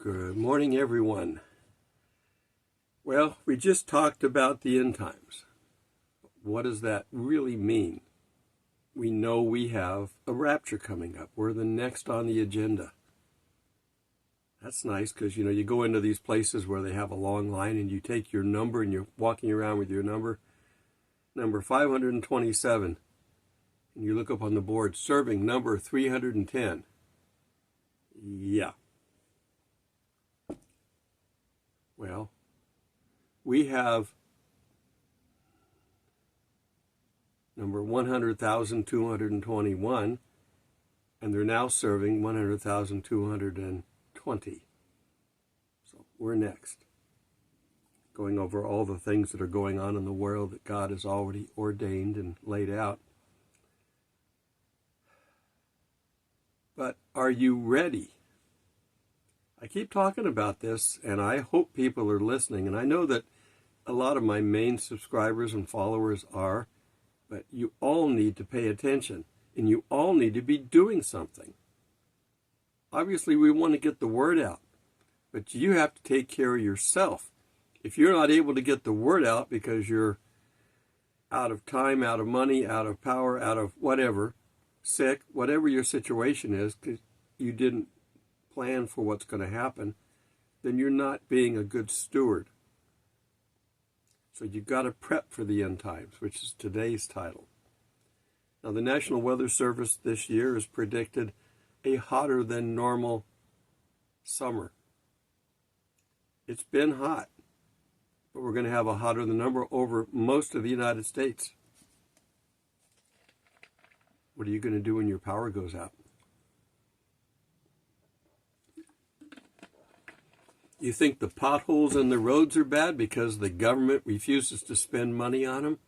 Good morning, everyone. Well, we just talked about the end times. What does that really mean? We know we have a rapture coming up. We're the next on the agenda. That's nice because, you go into these places where they have a long line and you take your number and you're walking around with your number 527. And you look up on the board, serving number 310. Yeah. Well, we have number 100,221, and they're now serving 100,220. So we're next, going over all the things that are going on in the world that God has already ordained and laid out. But are you ready? I keep talking about this, and I hope people are listening. And I know that a lot of my main subscribers and followers are, but you all need to pay attention, and you all need to be doing something. Obviously, we want to get the word out, but you have to take care of yourself. If you're not able to get the word out because you're out of time, out of money, out of power, out of whatever, sick, whatever your situation is, because you didn't plan for what's going to happen, then you're not being a good steward. So you've got to prep for the end times, which is today's title. Now, the National Weather Service this year has predicted a hotter than normal summer. It's been hot, but we're going to have a hotter than normal over most of the United States. What are you going to do when your power goes out? You think the potholes in the roads are bad because the government refuses to spend money on them?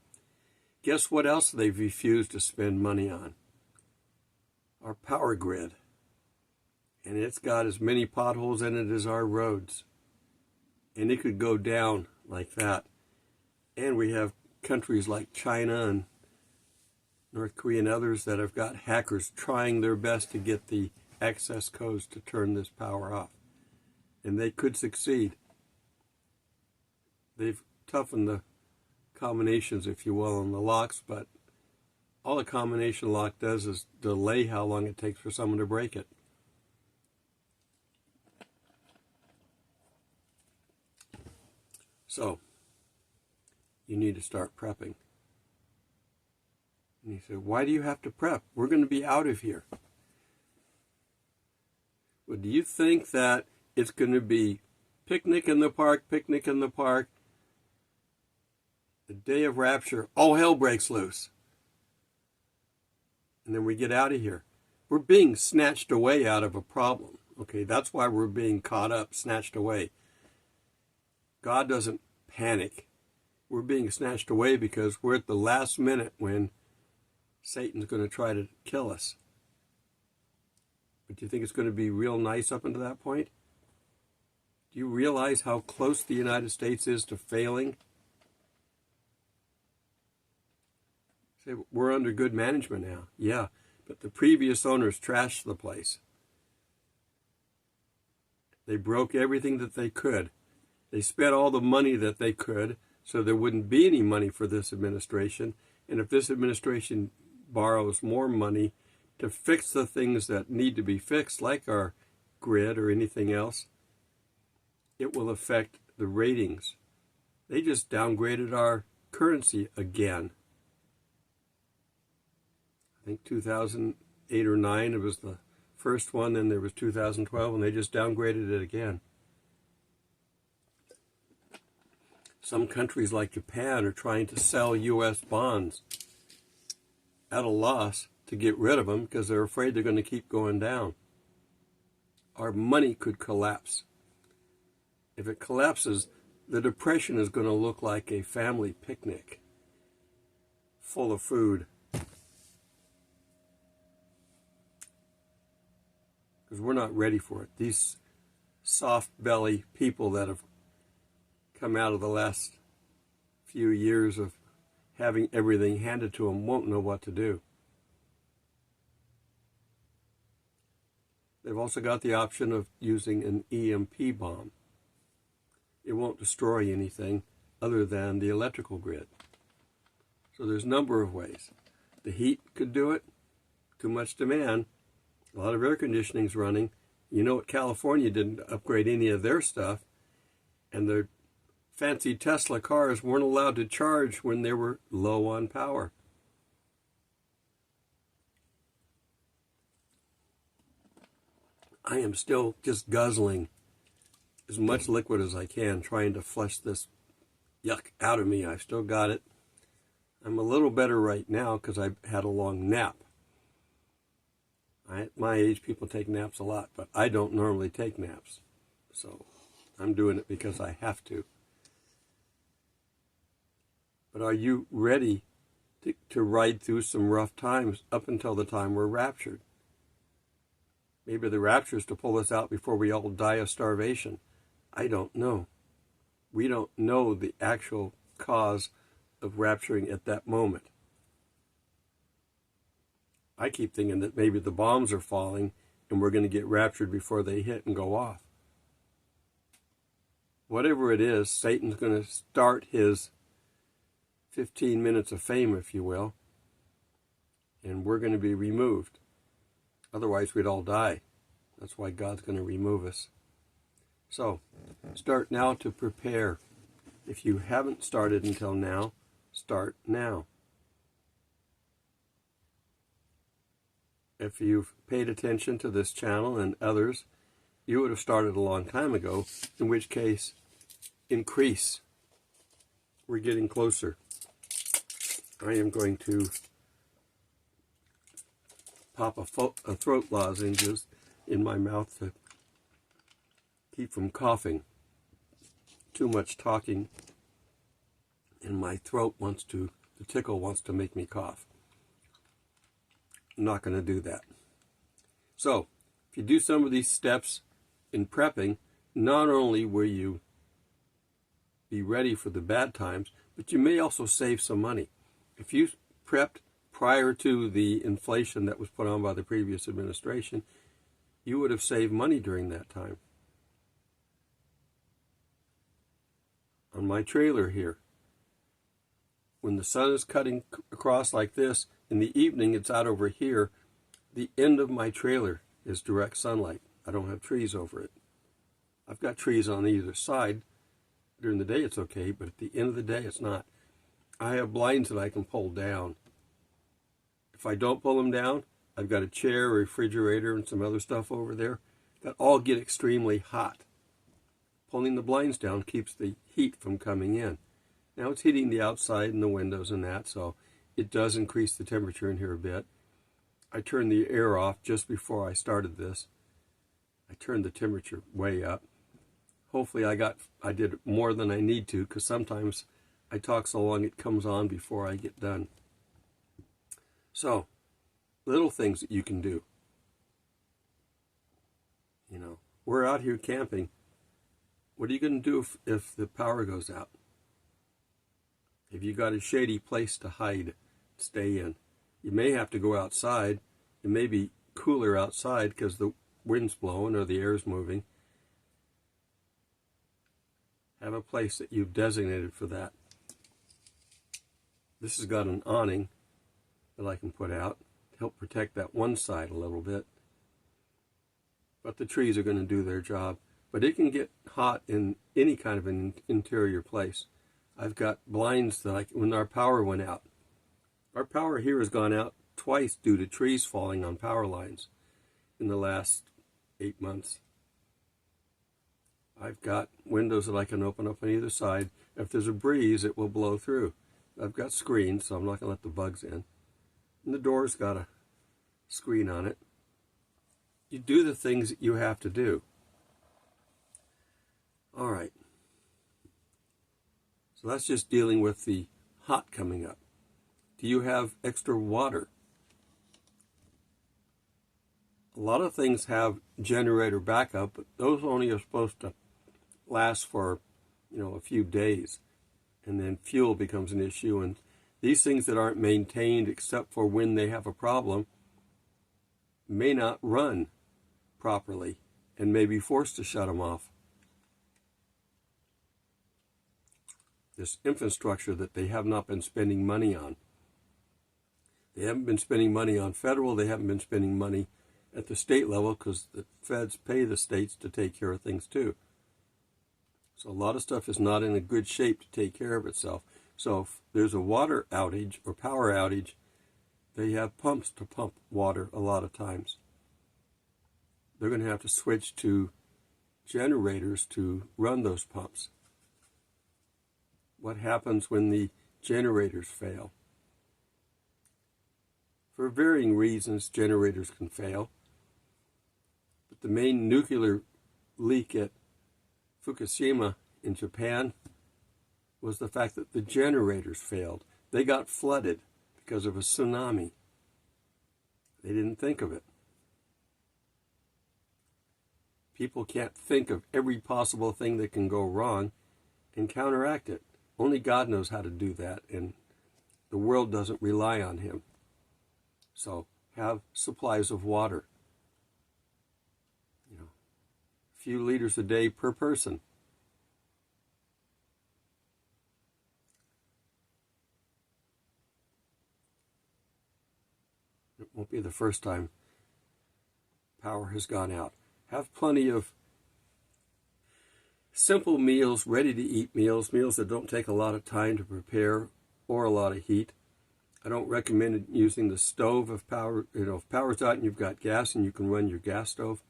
Guess what else they've refused to spend money on? Our power grid. And it's got as many potholes in it as our roads. And it could go down like that. And we have countries like China and North Korea and others that have got hackers trying their best to get the access codes to turn this power off. And they could succeed. They've toughened the combinations, if you will, on the locks, but all a combination lock does is delay how long it takes for someone to break it. So, you need to start prepping. And you say, why do you have to prep? We're going to be out of here. Well, do you think that it's going to be picnic in the park, the day of rapture, all hell breaks loose. And then we get out of here. We're being snatched away out of a problem. Okay, that's why we're being caught up, snatched away. God doesn't panic. We're being snatched away because we're at the last minute when Satan's going to try to kill us. But do you think it's going to be real nice up until that point? Do you realize how close the United States is to failing? Say, we're under good management now. Yeah, but the previous owners trashed the place. They broke everything that they could. They spent all the money that they could so there wouldn't be any money for this administration. And if this administration borrows more money to fix the things that need to be fixed, like our grid or anything else, it will affect the ratings. They just downgraded our currency again. I think 2008 or 9, it was the first one, then there was 2012, and they just downgraded it again. Some countries like Japan are trying to sell U.S. bonds at a loss to get rid of them because they're afraid they're going to keep going down. Our money could collapse. If it collapses, the depression is going to look like a family picnic full of food. Because we're not ready for it. These soft belly people that have come out of the last few years of having everything handed to them won't know what to do. They've also got the option of using an EMP bomb. It won't destroy anything other than the electrical grid. So there's a number of ways. The heat could do it. Too much demand. A lot of air conditioning's running. You know what? California didn't upgrade any of their stuff, and the fancy Tesla cars weren't allowed to charge when they were low on power. I am still just guzzling as much liquid as I can, trying to flush this yuck out of me. I've still got it. I'm a little better right now because I've had a long nap. At my age, people take naps a lot, but I don't normally take naps. So I'm doing it because I have to. But are you ready to ride through some rough times up until the time we're raptured? Maybe the rapture is to pull us out before we all die of starvation. I don't know. We don't know the actual cause of rapturing at that moment. I keep thinking that maybe the bombs are falling and we're going to get raptured before they hit and go off. Whatever it is, Satan's going to start his 15 minutes of fame, if you will, and we're going to be removed. Otherwise, we'd all die. That's why God's going to remove us. So, start now to prepare. If you haven't started until now, start now. If you've paid attention to this channel and others, you would have started a long time ago, in which case, increase. We're getting closer. I am going to pop a throat lozenges in my mouth to keep from coughing. Too much talking, and my throat the tickle wants to make me cough. I'm not going to do that. So, if you do some of these steps in prepping, not only will you be ready for the bad times, but you may also save some money. If you prepped prior to the inflation that was put on by the previous administration, you would have saved money during that time. On my trailer here, when the sun is cutting across like this, in the evening it's out over here, the end of my trailer is direct sunlight. I don't have trees over it. I've got trees on either side. During the day it's okay, but at the end of the day it's not. I have blinds that I can pull down. If I don't pull them down, I've got a chair, a refrigerator, and some other stuff over there that all get extremely hot. Pulling the blinds down keeps the heat from coming in. Now it's heating the outside and the windows and that, so it does increase the temperature in here a bit. I turned the air off just before I started this. I turned the temperature way up. Hopefully I did more than I need to, because sometimes I talk so long it comes on before I get done. So, little things that you can do. You know, we're out here camping. What are you going to do if the power goes out? If you got a shady place to hide, stay in. You may have to go outside. It may be cooler outside because the wind's blowing or the air's moving. Have a place that you've designated for that. This has got an awning that I can put out to help protect that one side a little bit. But the trees are going to do their job. But it can get hot in any kind of an interior place. I've got blinds that when our power went out. Our power here has gone out twice due to trees falling on power lines in the last 8 months. I've got windows that I can open up on either side. If there's a breeze, it will blow through. I've got screens, so I'm not going to let the bugs in. And the door's got a screen on it. You do the things that you have to do. All right. So that's just dealing with the hot coming up. Do you have extra water? A lot of things have generator backup, but those only are supposed to last for, a few days. And then fuel becomes an issue. And these things that aren't maintained except for when they have a problem may not run properly and may be forced to shut them off. This infrastructure that they have not been spending money on. They haven't been spending money on federal, they haven't been spending money at the state level because the feds pay the states to take care of things too. So a lot of stuff is not in a good shape to take care of itself. So if there's a water outage or power outage, they have pumps to pump water a lot of times. They're going to have to switch to generators to run those pumps. What happens when the generators fail? For varying reasons, generators can fail. But the main nuclear leak at Fukushima in Japan was the fact that the generators failed. They got flooded because of a tsunami. They didn't think of it. People can't think of every possible thing that can go wrong and counteract it. Only God knows how to do that, and the world doesn't rely on him. So have supplies of water. A few liters a day per person. It won't be the first time power has gone out. Have plenty of simple meals, ready-to-eat meals, meals that don't take a lot of time to prepare or a lot of heat. I don't recommend using the stove if power, if power's out and you've got gas and you can run your gas stove.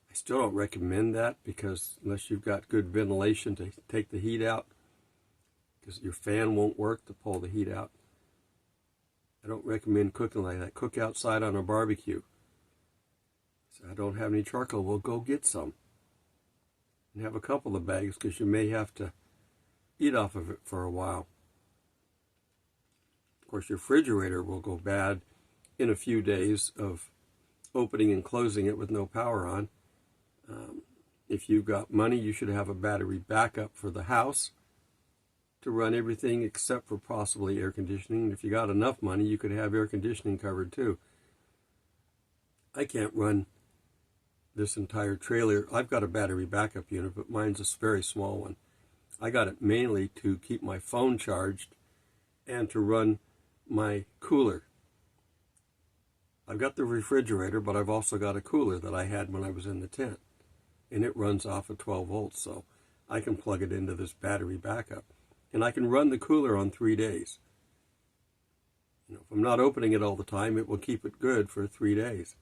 I still don't recommend that because unless you've got good ventilation to take the heat out, because your fan won't work to pull the heat out. I don't recommend cooking like that. Cook outside on a barbecue. So I don't have any charcoal. Well, go get some. And have a couple of bags because you may have to eat off of it for a while. Of course, your refrigerator will go bad in a few days of opening and closing it with no power on. If you've got money, you should have a battery backup for the house to run everything except for possibly air conditioning. And if you got enough money, you could have air conditioning covered too. I can't run this entire trailer. I've got a battery backup unit, but mine's a very small one. I got it mainly to keep my phone charged and to run my cooler. I've got the refrigerator, but I've also got a cooler that I had when I was in the tent. And it runs off of 12 volts, so I can plug it into this battery backup. And I can run the cooler on 3 days. If I'm not opening it all the time, it will keep it good for 3 days.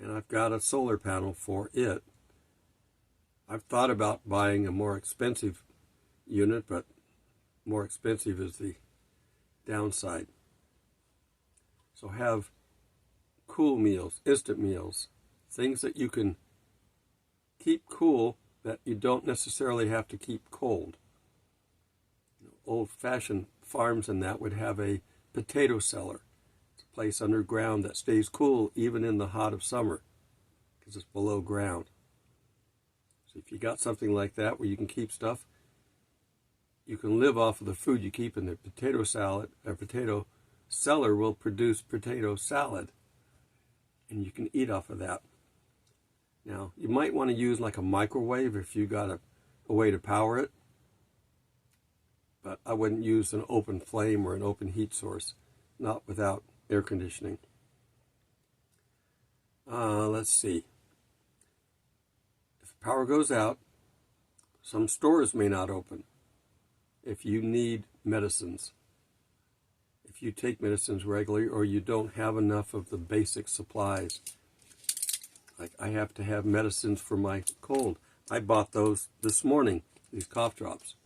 And I've got a solar panel for it. I've thought about buying a more expensive unit, but more expensive is the downside. So have cool meals, instant meals, things that you can keep cool that you don't necessarily have to keep cold. Old-fashioned farms and that would have a potato cellar. It's a place underground that stays cool even in the hot of summer because it's below ground. So if you got something like that where you can keep stuff, you can live off of the food you keep in the potato salad. A potato cellar will produce potato salad, and you can eat off of that. Now, you might want to use like a microwave if you got a way to power it, but I wouldn't use an open flame or an open heat source, not without air conditioning. Let's see. If power goes out, some stores may not open. If you need medicines, if you take medicines regularly or you don't have enough of the basic supplies, like I have to have medicines for my cold. I bought those this morning, these cough drops,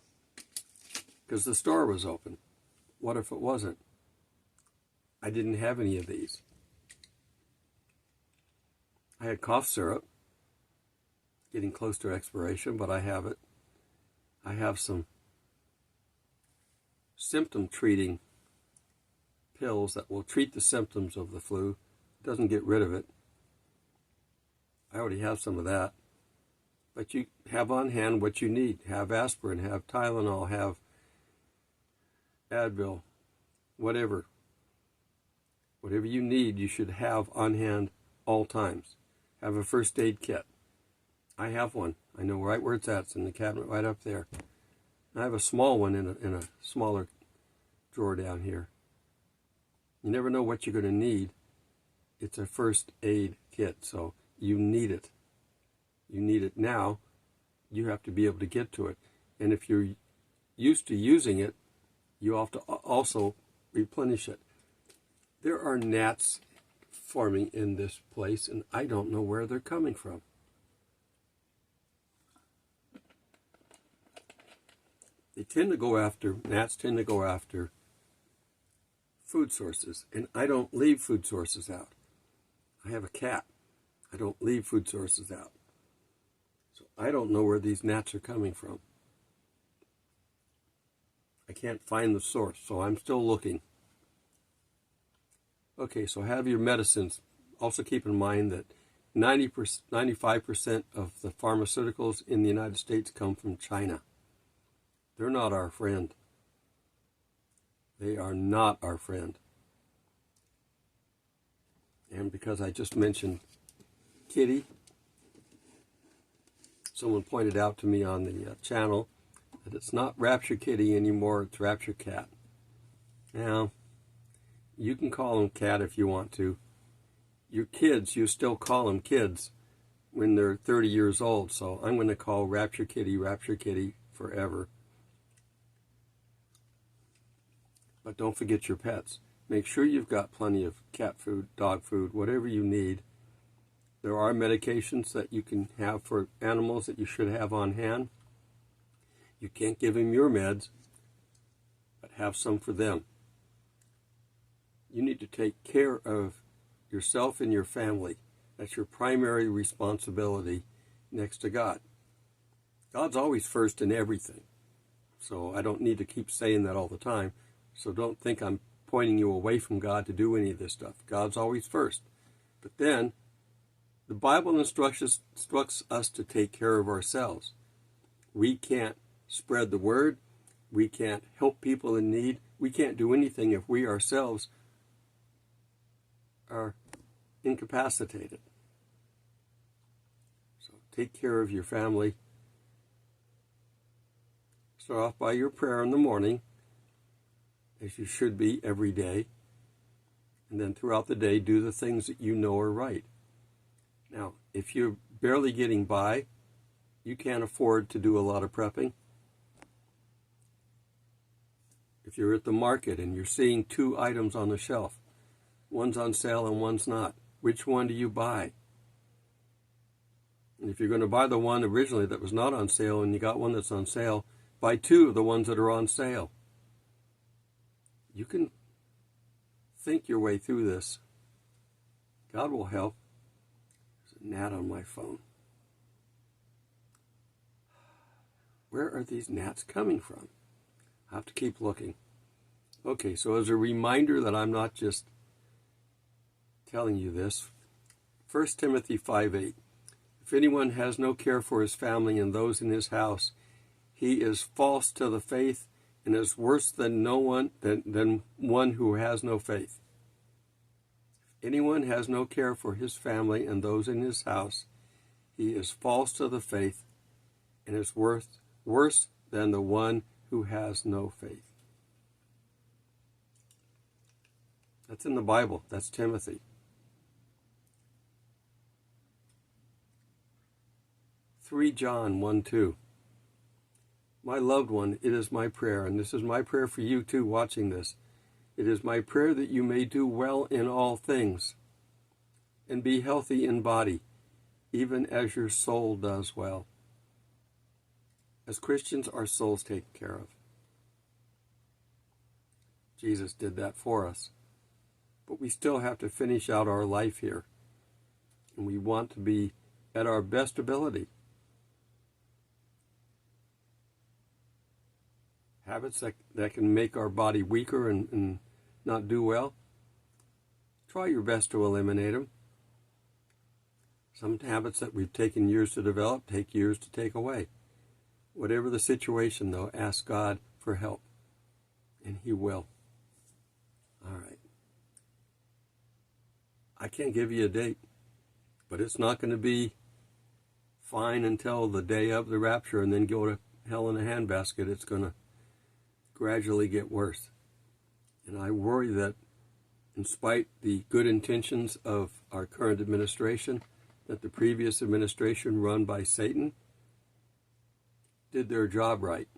because the store was open. What if it wasn't? I didn't have any of these. I had cough syrup, getting close to expiration, but I have it. I have some symptom treating pills that will treat the symptoms of the flu. It doesn't get rid of it. I already have some of that. But you have on hand what you need. Have aspirin, have Tylenol, have Advil, whatever. Whatever you need, you should have on hand all times. Have a first aid kit. I have one. I know right where it's at. It's in the cabinet right up there. I have a small one in a smaller drawer down here. You never know what you're going to need. It's a first aid kit, so you need it. You need it now. You have to be able to get to it. And if you're used to using it, you have to also replenish it. There are gnats forming in this place, and I don't know where they're coming from. Gnats tend to go after food sources, and I don't leave food sources out. I have a cat. I don't leave food sources out. So I don't know where these gnats are coming from. I can't find the source, so I'm still looking. Okay, so have your medicines. Also keep in mind that 95% of the pharmaceuticals in the United States come from China. They're not our friend. They are not our friend. And because I just mentioned kitty, someone pointed out to me on the channel that it's not Rapture Kitty anymore, it's Rapture Cat. Now, you can call them cat if you want to. Your kids, you still call them kids when they're 30 years old, so I'm going to call Rapture Kitty forever. But don't forget your pets. Make sure you've got plenty of cat food, dog food, whatever you need. There are medications that you can have for animals that you should have on hand. You can't give them your meds, but have some for them. You need to take care of yourself and your family. That's your primary responsibility next to God. God's always first in everything. So I don't need to keep saying that all the time. So don't think I'm pointing you away from God to do any of this stuff. God's always first. But then, the Bible instructs us to take care of ourselves. We can't spread the word. We can't help people in need. We can't do anything if we ourselves are incapacitated. So take care of your family. Start off by your prayer in the morning, as you should be every day. And then throughout the day, do the things that you know are right. Now, if you're barely getting by, you can't afford to do a lot of prepping. If you're at the market and you're seeing 2 items on the shelf, one's on sale and one's not, which one do you buy? And if you're going to buy the one originally that was not on sale and you got one that's on sale, buy 2 of the ones that are on sale. You can think your way through this. God will help. There's a gnat on my phone. Where are these gnats coming from? I have to keep looking. Okay, so as a reminder that I'm not just telling you this, 1 Timothy 5:8. If anyone has no care for his family and those in his house, he is false to the faith and is worse than one who has no faith. If anyone has no care for his family and those in his house, he is false to the faith and is worse than the one who has no faith. That's in the Bible. That's Timothy. 3 John 1:2. My loved one, it is my prayer, and this is my prayer for you too watching this. It is my prayer that you may do well in all things and be healthy in body, even as your soul does well. As Christians, our soul's taken care of. Jesus did that for us. But we still have to finish out our life here. And we want to be at our best ability. Habits that can make our body weaker and not do well, try your best to eliminate them. Some habits that we've taken years to develop take years to take away. Whatever the situation, though, ask God for help, and He will. All right. I can't give you a date, but it's not going to be fine until the day of the rapture and then go to hell in a handbasket. It's going to gradually get worse. And I worry that in spite the good intentions of our current administration, that the previous administration run by Satan did their job right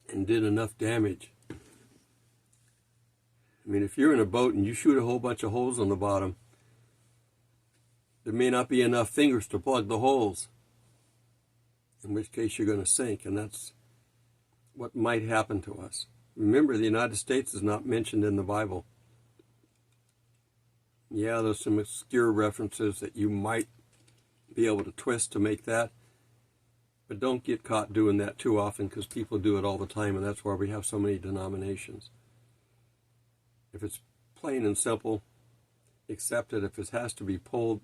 and did enough damage. I mean, if you're in a boat and you shoot a whole bunch of holes on the bottom, there may not be enough fingers to plug the holes, in which case you're going to sink, and that's what might happen to us. Remember, the United States is not mentioned in the Bible. Yeah, there's some obscure references that you might be able to twist to make that, but don't get caught doing that too often, because people do it all the time, and that's why we have so many denominations. If it's plain and simple, accept it. If it has to be pulled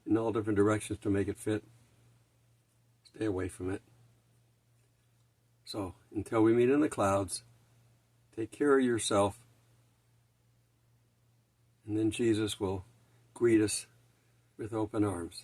in all different directions to make it fit, stay away from it. So, until we meet in the clouds, take care of yourself, and then Jesus will greet us with open arms.